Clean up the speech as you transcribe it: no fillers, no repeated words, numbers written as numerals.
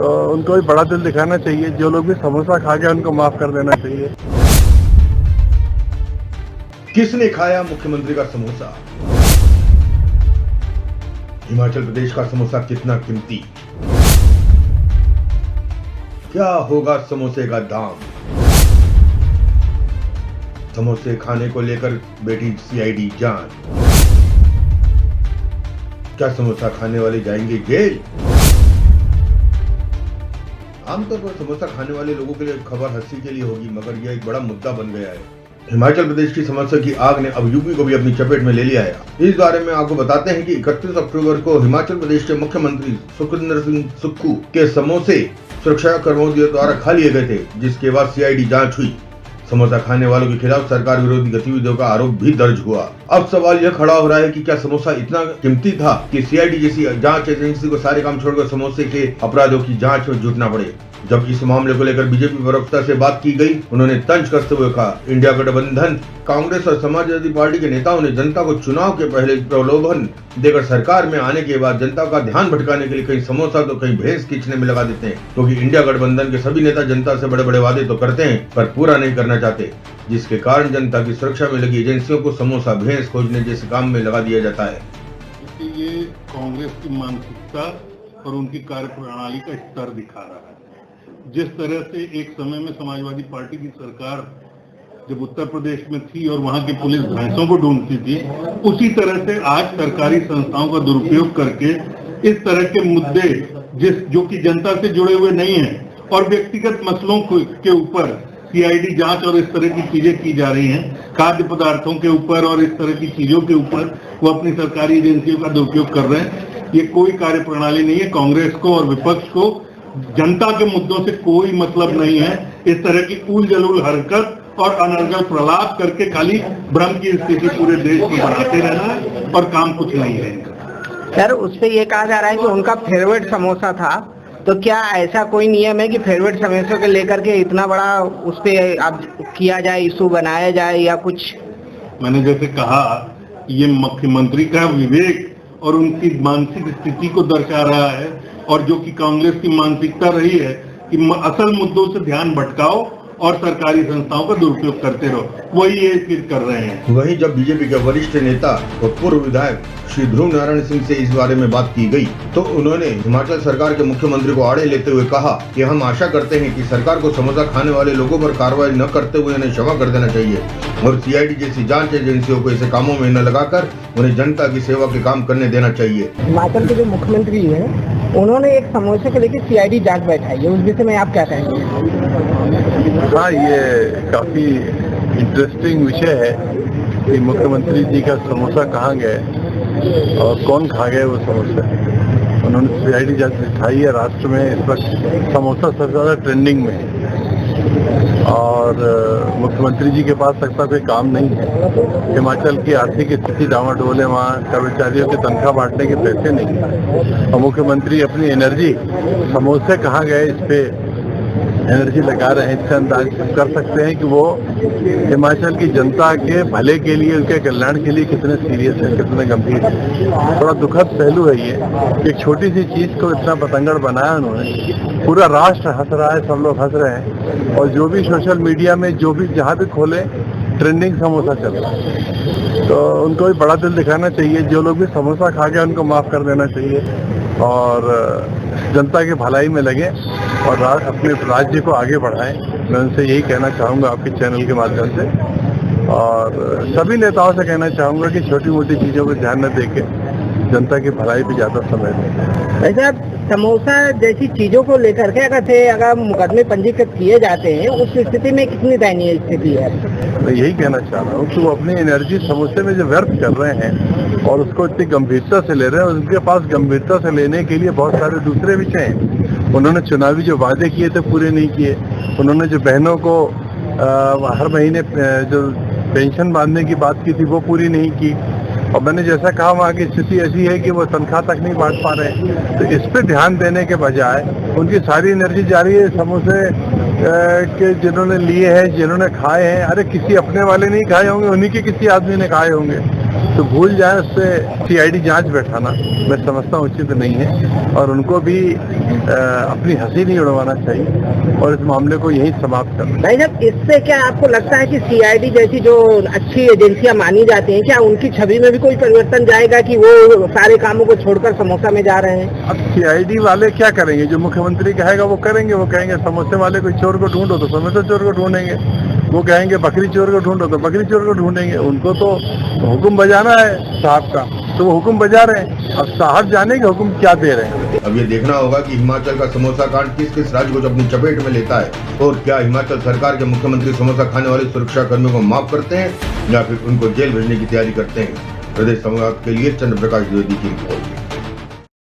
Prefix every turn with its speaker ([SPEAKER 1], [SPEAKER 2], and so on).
[SPEAKER 1] तो उनको भी बड़ा दिल दिखाना चाहिए। जो लोग भी समोसा खा गए उनको माफ कर देना चाहिए।
[SPEAKER 2] किसने खाया मुख्यमंत्री का समोसा? हिमाचल प्रदेश का समोसा कितना कीमती? क्या होगा समोसे का दाम? समोसे खाने को लेकर बैठी सीआईडी जांच। क्या समोसा खाने वाले जाएंगे जेल? आमतौर पर समोसा खाने वाले लोगों के लिए खबर हंसी के लिए होगी, मगर यह एक बड़ा मुद्दा बन गया है। हिमाचल प्रदेश की समोसे की आग ने अब यूपी को भी अपनी चपेट में ले लिया है। इस बारे में आपको बताते हैं कि 31 अक्टूबर को हिमाचल प्रदेश के मुख्यमंत्री सुखविंदर सिंह सुक्खू के समोसे सुरक्षा कर्मियों द्वारा खा लिए गए थे, जिसके बाद सीआईडी जांच हुई। समोसा खाने वालों के खिलाफ सरकार विरोधी गतिविधियों का आरोप भी दर्ज हुआ। अब सवाल यह खड़ा हो रहा है कि क्या समोसा इतना कीमती था कि सीआईडी जैसी जांच एजेंसी को सारे काम छोड़कर समोसे के अपराधों की जांच में जुटना पड़े? जब इस मामले को लेकर बीजेपी प्रवक्ता से बात की गई, उन्होंने तंज कसते हुए कहा, इंडिया गठबंधन कांग्रेस और समाजवादी पार्टी के नेताओं ने जनता को चुनाव के पहले प्रलोभन देकर सरकार में आने के बाद जनता का ध्यान भटकाने के लिए कहीं समोसा तो कहीं भैंस खींचने में लगा देते हैं, क्योंकि इंडिया गठबंधन के सभी नेता जनता से बड़े बड़े वादे तो करते हैं पर पूरा नहीं करना चाहते, जिसके कारण जनता की सुरक्षा में लगी एजेंसियों को समोसा भैंस खोजने जैसे काम में लगा दिया जाता है।
[SPEAKER 3] ये कांग्रेस की मानसिकता और उनकी कार्यप्रणाली का स्तर दिखा रहा है। जिस तरह से एक समय में समाजवादी पार्टी की सरकार जब उत्तर प्रदेश में थी और वहां की पुलिस भैंसों को ढूंढती थी, उसी तरह से आज सरकारी संस्थाओं का दुरुपयोग करके इस तरह के मुद्दे जो कि जनता से जुड़े हुए नहीं हैं और व्यक्तिगत मसलों के ऊपर सीआईडी जांच और इस तरह की चीजें की जा रही हैं, खाद्य पदार्थों के ऊपर और इस तरह की चीजों के ऊपर वो अपनी सरकारी एजेंसियों का दुरुपयोग कर रहे हैं। ये कोई कार्यप्रणाली नहीं है। कांग्रेस को और विपक्ष को जनता के मुद्दों से कोई मतलब नहीं है। इस तरह की उल जलूल हरकत और अनर्गल प्रलाप करके खाली भ्रम की स्थिति पूरे देश में बढ़ाते रहना है और काम कुछ नहीं है इनका।
[SPEAKER 4] सर, उस पे ये कहा जा रहा है कि उनका फेवरेट समोसा था, तो क्या ऐसा कोई नियम है कि फेवरेट समोसे को लेकर के इतना बड़ा उस पे अब किया जाए, इशू बनाया जाए या कुछ?
[SPEAKER 3] मैंने जैसे कहा, ये मुख्यमंत्री का विवेक और उनकी मानसिक स्थिति को दर्शा रहा है, और जो कि कांग्रेस की मानसिकता रही है कि असल मुद्दों से ध्यान भटकाओ और सरकारी संस्थाओं का दुरुपयोग करते रहो, वही ये फिर कर रहे हैं।
[SPEAKER 2] वहीं जब बीजेपी के वरिष्ठ नेता और पूर्व विधायक श्री ध्रुव नारायण सिंह से इस बारे में बात की गई, तो उन्होंने हिमाचल सरकार के मुख्यमंत्री को आड़े लेते हुए कहा कि हम आशा करते हैं कि सरकार को समोसा खाने वाले लोगों पर कार्रवाई न करते हुए उन्हें क्षमा कर देना चाहिए और सीआईडी जैसी जांच एजेंसियों को ऐसे कामों में न लगाकर उन्हें जनता की सेवा के काम करने देना चाहिए।
[SPEAKER 4] हिमाचल के जो मुख्यमंत्री है, उन्होंने एक समोसे को लेकर सीआईडी जांच बैठाई है, उस विषय में आप क्या कहेंगे?
[SPEAKER 1] हाँ, ये काफी इंटरेस्टिंग विषय है कि मुख्यमंत्री जी का समोसा कहाँ गए और कौन खा गए वो समोसे। उन्होंने सीआईडी जांच दिखाई है। राष्ट्र में इस वक्त समोसा सबसे ज्यादा ट्रेंडिंग में है और मुख्यमंत्री जी के पास लगता कोई काम नहीं है। हिमाचल की आर्थिक स्थिति डामाडोल है, वहाँ कर्मचारियों की तनख्वाह बांटने के पैसे नहीं है और मुख्यमंत्री अपनी एनर्जी समोसे कहाँ गए इस पे एनर्जी लगा रहे हैं। इससे अंदाज कर सकते हैं कि वो हिमाचल की जनता के भले के लिए, उनके कल्याण के लिए कितने सीरियस है, कितने गंभीर है। थोड़ा दुखद पहलू है ये, एक छोटी सी चीज को इतना पतंगड़ बनाया उन्होंने। पूरा राष्ट्र हंस रहा है, सब लोग हंस रहे हैं और जो भी सोशल मीडिया में जो भी जहाँ भी खोले ट्रेंडिंग समोसा चल रहा है। तो उनको भी बड़ा दिल दिखाना चाहिए। जो लोग भी समोसा खा गए उनको माफ कर देना चाहिए और जनता की भलाई में लगे और अपने राज्य को आगे बढ़ाएं। मैं उनसे यही कहना चाहूँगा आपके चैनल के माध्यम से, और सभी नेताओं से कहना चाहूँगा कि छोटी मोटी चीज़ों पर ध्यान न देके जनता की भलाई पे ज़्यादा समय दें।
[SPEAKER 4] वैसे समोसा जैसी चीजों को लेकर के अगर मुकदमे पंजीकृत किए जाते हैं, उस स्थिति में कितनी दयनीय स्थिति है?
[SPEAKER 1] मैं यही कहना चाह रहा हूँ कि वो अपनी एनर्जी समोसे में जो व्यर्थ कर रहे हैं और उसको इतनी गंभीरता से ले रहे हैं, उनके पास गंभीरता से लेने के लिए बहुत सारे दूसरे विषय हैं। उन्होंने चुनावी जो वादे किए थे पूरे नहीं किए। उन्होंने जो बहनों को हर महीने जो पेंशन बांधने की बात की थी वो पूरी नहीं की। और मैंने जैसा कहा, वहाँ की स्थिति ऐसी है कि वो तनख्वाह तक नहीं बांट पा रहे। तो इस पे ध्यान देने के बजाय उनकी सारी एनर्जी जा रही है समोसे के जिन्होंने लिए हैं, जिन्होंने खाए हैं। अरे किसी अपने वाले नहीं खाए होंगे, उन्हीं के किसी आदमी ने खाए होंगे। तो भूल जाए उस पर सीआईडी जांच बैठाना मैं समझता हूँ उचित नहीं है और उनको भी अपनी हंसी नहीं उड़वाना चाहिए और इस मामले को यही समाप्त करना।
[SPEAKER 4] भाई साहब, इससे क्या आपको लगता है कि सीआईडी जैसी जो अच्छी एजेंसियां मानी जाती हैं, क्या उनकी छवि में भी कोई परिवर्तन जाएगा कि वो सारे कामों को छोड़कर समोसा में जा रहे हैं?
[SPEAKER 1] अब सीआईडी वाले क्या करेंगे? जो मुख्यमंत्री कहेगा वो करेंगे। वो कहेंगे समोसे वाले कोई चोर को ढूंढो तो समोसा चोर को ढूंढेंगे, वो कहेंगे बकरी चोर को ढूंढो तो बकरी चोर को ढूंढेंगे। उनको तो हुक्म बजाना है साहब का, तो वो हुक्म बजा रहे हैं। अब साहब जाने के हुक्म क्या दे रहे हैं।
[SPEAKER 2] अब ये देखना होगा कि हिमाचल का समोसा कांड किस किस राज्य को अपनी चपेट में लेता है और क्या हिमाचल सरकार के मुख्यमंत्री समोसा खाने वाले सुरक्षा कर्मियों को माफ करते हैं या फिर उनको जेल भेजने की तैयारी करते हैं। प्रदेश संवाद के लिए चंद्र प्रकाश द्विवेदी की रिपोर्ट।